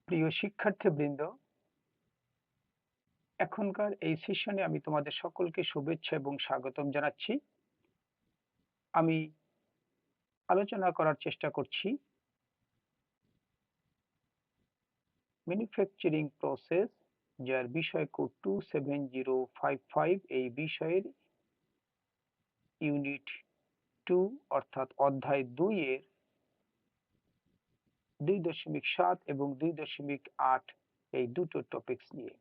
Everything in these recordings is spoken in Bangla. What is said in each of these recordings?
প্রিয় শিক্ষার্থীবৃন্দ, এখনকার এই সেশনে আমি তোমাদের সকলকে শুভেচ্ছা এবং স্বাগতম জানাচ্ছি। আমি আলোচনা করার চেষ্টা করছি ম্যানুফ্যাকচারিং প্রসেস, যার বিষয় কোড 27055। এই বিষয়ের ইউনিট 2 অর্থাৎ অধ্যায় 2 এর 2.7 এবং 2.8 এই দুটো টপিকস নিয়ে,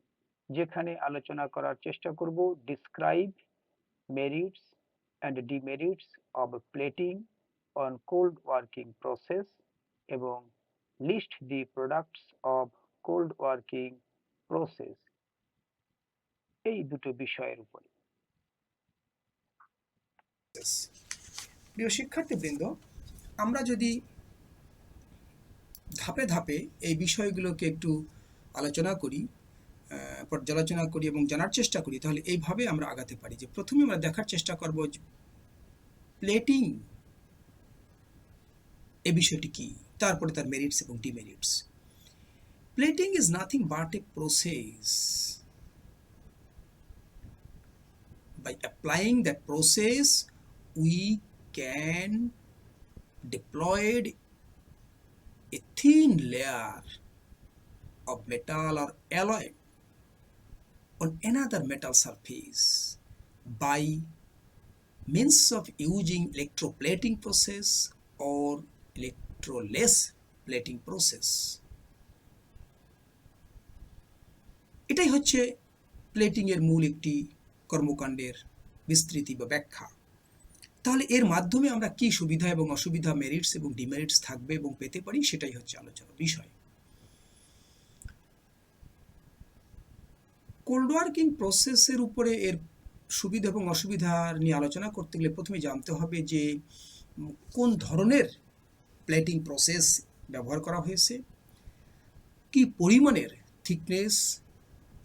যেখানে আলোচনা করার চেষ্টা করব describe merits and demerits of plating on cold working process এবং list the products of cold working process, এই দুটো বিষয়ের উপরে। প্রিয় শিক্ষার্থীবৃন্দ, আমরা যদি ধাপে ধাপে এই বিষয়গুলোকে একটু আলোচনা করি, পর্যালোচনা করি এবং জানার চেষ্টা করি, তাহলে এইভাবে আমরা আগাতে পারি। যে প্রথমে আমরা দেখার চেষ্টা করব প্লেটিং এই বিষয়টি কি, তারপরে তার মেরিটস এবং demerits. Plating is nothing but a process. By applying that process, we can deploy a thin layer of metal or alloy on another metal surface by means of using electroplating process or electroless plating process. এটাই হচ্ছে প্লেটিং এর মূল একটি কর্মকাণ্ডের বিস্তৃতি বা ব্যাখ্যা। তাহলে এর মাধ্যমে আমরা কি সুবিধা এবং অসুবিধা, মেরিটস এবং ডিমেরিটস থাকবে এবং পেতে পারি, সেটাই হচ্ছে আলোচনার বিষয়। কোল্ড ওয়ার্কিং প্রসেসের উপরে এর সুবিধা এবং অসুবিধা নিয়ে আলোচনা করতে গেলে প্রথমে জানতে হবে যে কোন ধরনের প্লেটিং প্রসেস ব্যবহার করা হয়েছে, কি পরিমাণের থিকনেস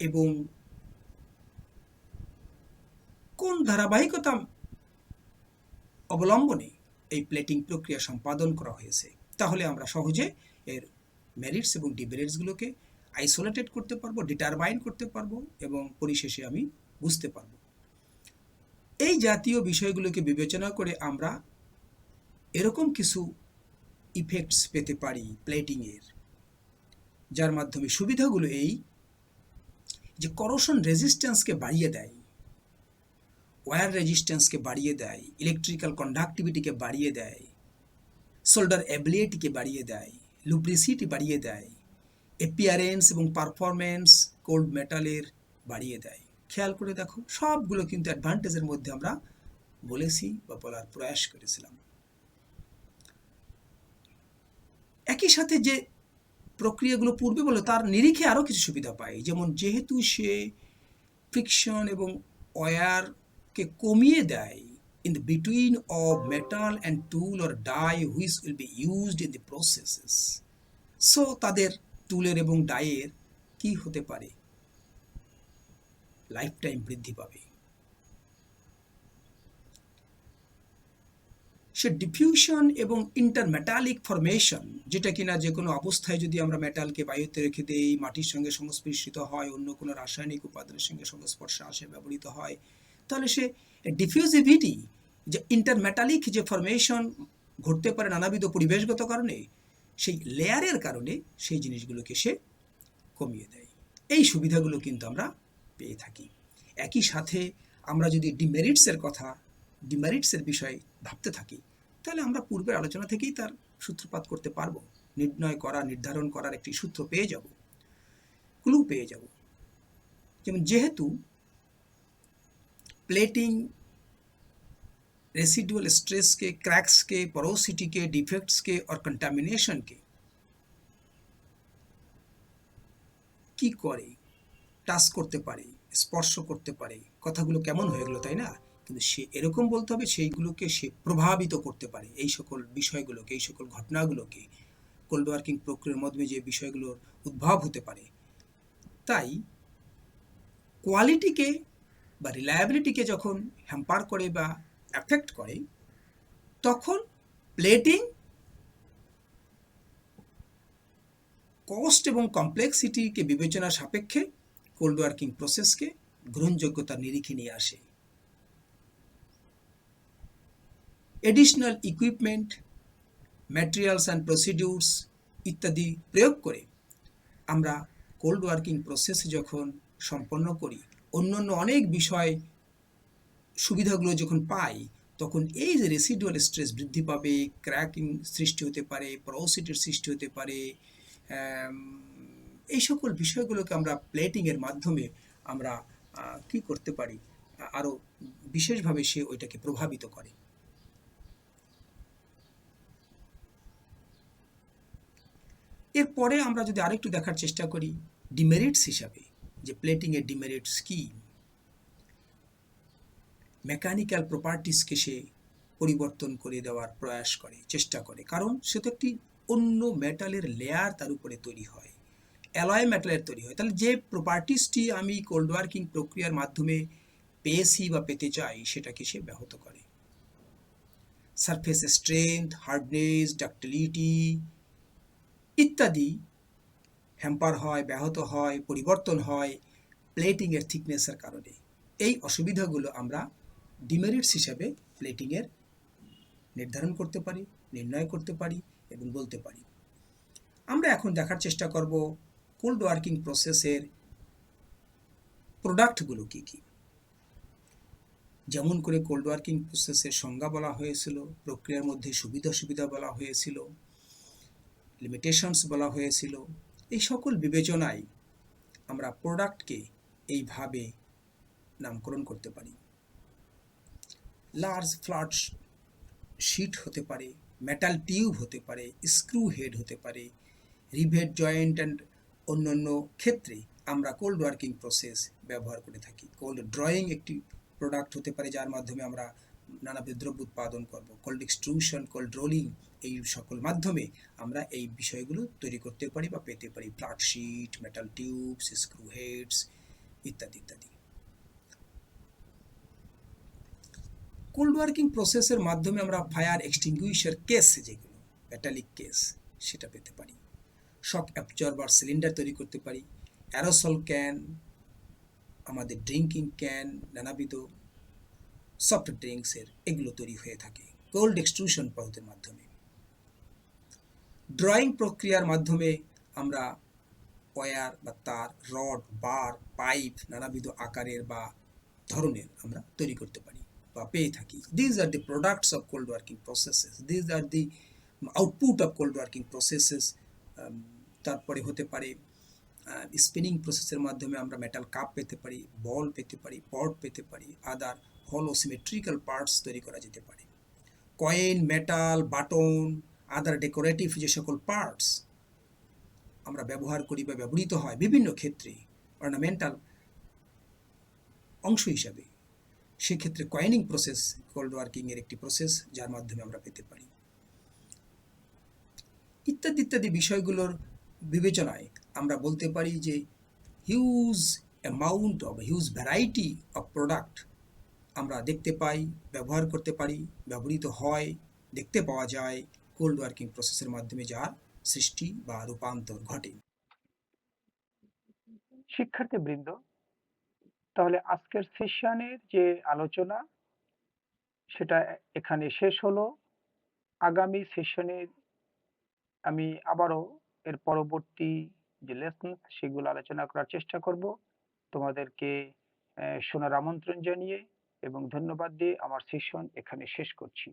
এবং কোন ধারাবাহিকতা অবলম্বনে এই প্লেটিং প্রক্রিয়া সম্পাদন করা হয়েছে। তাহলে আমরা সহজে এর মেরিটস এবং ডিমেরিটসগুলোকে আইসোলেটেড করতে পারবো, ডিটারমাইন করতে পারবো এবং পরিশেষে আমি বুঝতে পারবো। এই জাতীয় বিষয়গুলোকে বিবেচনা করে আমরা এরকম কিছু ইফেক্টস পেতে পারি প্লেটিংয়ের, যার মাধ্যমে সুবিধাগুলো এই যে করোশন রেজিস্ট্যান্সকে বাড়িয়ে দেয়, ওয়্যার রেজিস্ট্যান্সকে বাড়িয়ে দেয়, ইলেকট্রিক্যাল কন্ডাক্টিভিটিকে বাড়িয়ে দেয়, সোল্ডার অ্যাবিলিটিকে বাড়িয়ে দেয়, লুব্রিসিটি বাড়িয়ে দেয়, অ্যাপিয়ারেন্স এবং পারফরমেন্স কোল্ড মেটালের বাড়িয়ে দেয়। খেয়াল করে দেখো, সবগুলো কিন্তু অ্যাডভান্টেজের মধ্যে আমরা বলেছি বা বলার প্রয়াস করেছিলাম। একই সাথে যে প্রক্রিয়াগুলো পূর্বে বলো তার নিরিখে আরও কিছু সুবিধা পাই, যেমন যেহেতু সে ফ্রিকশন এবং ওয়্যারকে কমিয়ে দেয় in the between of metal and tool or die which will be used in the processes, so তাদের টুলের এবং ডাইয়ের কি হতে পারে, লাইফ টাইম বৃদ্ধি পাবে। সে ডিফিউশন এবং ইন্টারমেটালিক ফরমেশন, যেটা কিনা যে কোনো অবস্থায় যদি আমরা মেটালকে বায়ুতে রেখে দেই, মাটির সঙ্গে সংস্পর্শিত হয়, অন্য কোনো রাসায়নিক উপাদানের সঙ্গে সংস্পর্শে আসে, ব্যবহৃত হয়, তাহলে সে ডিফিউজিভিটি, যে ইন্টারমেটালিক যে ফরমেশন ঘটতে পারে নানাবিধ পরিবেশগত কারণে, সেই লেয়ারের কারণে সেই জিনিসগুলোকে সে কমিয়ে দেয়। এই সুবিধাগুলো কিন্তু আমরা পেয়ে থাকি। একই সাথে আমরা যদি ডিমেরিটসের বিষয়ে ভাবতে থাকি, তাহলে আমরা পূর্বের আলোচনা থেকেই তার সূত্রপাত করতে পারবো, নির্ধারণ করার একটি সূত্র পেয়ে যাব, ক্লু পেয়ে যাব। যেমন যেহেতু প্লেটিং रेसिडुअल स्ट्रेस के, क्रैक्स के, पोरोसिटी के, डिफेक्ट्स के और कंटामिनेशन के কি করে, টাচ করতে পারে, স্পর্শ করতে পারে, কথাগুলো কেমন হয়ে গেল, তাই না? কিন্তু সে এরকম বলতে হবে সেইগুলোকে সে প্রভাবিত করতে পারে, এই সকল বিষয়গুলোকে, এই সকল ঘটনাগুলোকে, কোল্ড ওয়ার্কিং প্রক্রিয়ার মাধ্যমে যে বিষয়গুলোর উদ্ভব হতে পারে। তাই কোয়ালিটিকে বা রিলায়েবিলিটিকে যখন হ্যাম্পার করে বা অ্যাফেক্ট করে, তখন প্লেটিং কস্ট এবং কমপ্লেক্সিটিকে বিবেচনা সাপেক্ষে কোল্ড ওয়ার্কিং প্রসেসকে গ্রহণযোগ্যতার নিরিখে নিয়ে আসে। Additional equipment, materials and procedures ইত্যাদি প্রয়োগ করে আমরা কোল্ড ওয়ার্কিং প্রসেস যখন সম্পন্ন করি, অন্যান্য অনেক বিষয় সুবিধাগুলো যখন পাই, তখন এই যে রেসিডুয়াল স্ট্রেস বৃদ্ধি পাবে, ক্র্যাকিং সৃষ্টি হতে পারে, পোরোসিটির সৃষ্টি হতে পারে। এই সকল বিষয়গুলোকে আমরা প্লেটিংয়ের মাধ্যমে আমরা কি করতে পারি, আরও বিশেষভাবে সে ওইটাকে প্রভাবিত করে। এরপরে আমরা যদি আরেকটু দেখার চেষ্টা করি ডিমেরিটস হিসাবে, যে প্লেটিংয়ের ডিমেরিটস কি। মেকানিক্যাল প্রপার্টিসকে সে পরিবর্তন করে দেওয়ার প্রয়াস করে, চেষ্টা করে, কারণ সে তো একটি অন্য মেটালের লেয়ার তার উপরে তৈরি হয়, অ্যালয় মেটালের তৈরি হয়। তাহলে যে প্রপার্টিসটি আমি কোল্ড ওয়ার্কিং প্রক্রিয়ার মাধ্যমে পেয়েছি বা পেতে চাই, সেটাকে সে ব্যাহত করে। সারফেস স্ট্রেংথ, হার্ডনেস, ডাক্টিলিটি ইত্যাদি হ্যাম্পার হয়, ব্যাহত হয়, পরিবর্তন হয় প্লেটিংয়ের থিকনেসের কারণে। এই অসুবিধাগুলো আমরা ডিমেরিটস হিসাবে প্লেটিংয়ের নির্ধারণ করতে পারি, নির্ণয় করতে পারি এবং বলতে পারি। আমরা এখন দেখার চেষ্টা করব কোল্ড ওয়ার্কিং প্রসেসের প্রোডাক্টগুলো কী কী। যেমন করে কোল্ড ওয়ার্কিং প্রসেসের সংজ্ঞা বলা হয়েছিল, প্রক্রিয়ার মধ্যে সুবিধা অসুবিধা বলা হয়েছিল, লিমিটেশনস বলা হয়েছিল, এই সকল বিবেচনায় আমরা প্রোডাক্টকে এইভাবে নামকরণ করতে পারি। লার্জ ফ্ল্যাট শিট হতে পারে, মেটাল টিউব হতে পারে, স্ক্রু হেড হতে পারে, রিভেট জয়েন্ট অ্যান্ড অন্যান্য ক্ষেত্রে আমরা কোল্ড ওয়ার্কিং প্রসেস ব্যবহার করে থাকি। কোল্ড ড্রয়িং একটি প্রোডাক্ট হতে পারে যার মাধ্যমে আমরা নানাবিধ দ্রব্য উৎপাদন করব। কোল্ড এক্সট্রুশন, কোল্ড রোলিং, এই সকল মাধ্যমে আমরা এই বিষয়গুলো তৈরি করতে পারি বা পেতে পারি। Flat sheet, metal tubes, screw heads ইত্যাদি ইত্যাদি। কোল্ড ওয়ার্কিং প্রসেসের মাধ্যমে আমরা ফায়ার এক্সটিংগুইশার কেস, যেগুলো মেটালিক কেস, সেটা পেতে পারি। শক অ্যাবজর্বার সিলিন্ডার তৈরি করতে পারি। অ্যারোসল ক্যান, আমাদের ড্রিঙ্কিং ক্যান, নানাবিধ সফট ড্রিঙ্কসের, এগুলো তৈরি হয়ে থাকে কোল্ড এক্সট্রুশন পদ্ধতির মাধ্যমে। ড্রয়িং প্রক্রিয়ার মাধ্যমে আমরা ওয়্যার বা তার, রড, বার, পাইপ নানাবিধ আকারের বা ধরনের আমরা তৈরি করতে পারি বা পেয়ে থাকি। These are the products of cold working processes, these are the output of cold working processes. তারপরে হতে পারে স্পিনিং প্রসেসের মাধ্যমে আমরা মেটাল কাপ পেতে পারি, বল পেতে পারি, পট পেতে পারি, আদার হলো সিমেট্রিক্যাল পার্টস তৈরি করা যেতে পারে। কয়েন, মেটাল, বাটন, আদার ডেকোরেটিভ যে সকল পার্টস আমরা ব্যবহার করি বা ব্যবহৃত হয় বিভিন্ন ক্ষেত্রে অর্নামেন্টাল অংশ হিসাবে, সেক্ষেত্রে কয়েনিং প্রসেস কোল্ড ওয়ার্কিংয়ের একটি প্রসেস যার মাধ্যমে আমরা পেতে পারি। ইত্যাদি ইত্যাদি বিষয়গুলোর বিবেচনায় আমরা বলতে পারি যে huge amount of, huge variety of product আমরা দেখতে পাই, ব্যবহার করতে পারি, ব্যবহৃত হয়, দেখতে পাওয়া যায় কোল্ড ওয়ার্কিং প্রসেসের মাধ্যমে যার সৃষ্টি বা রূপান্তর ঘটে। শিক্ষার্থীবৃন্দ, তাহলে আজকের সেশনের যে আলোচনা সেটা এখানে শেষ হলো। আগামী সেশনে আমি আবারও এর পরবর্তী যে লেসন সেগুলো আলোচনা করার চেষ্টা করব। তোমাদেরকে শোনার আমন্ত্রণ জানিয়ে এবং ধন্যবাদ দিয়ে আমার সেশন এখানে শেষ করছি।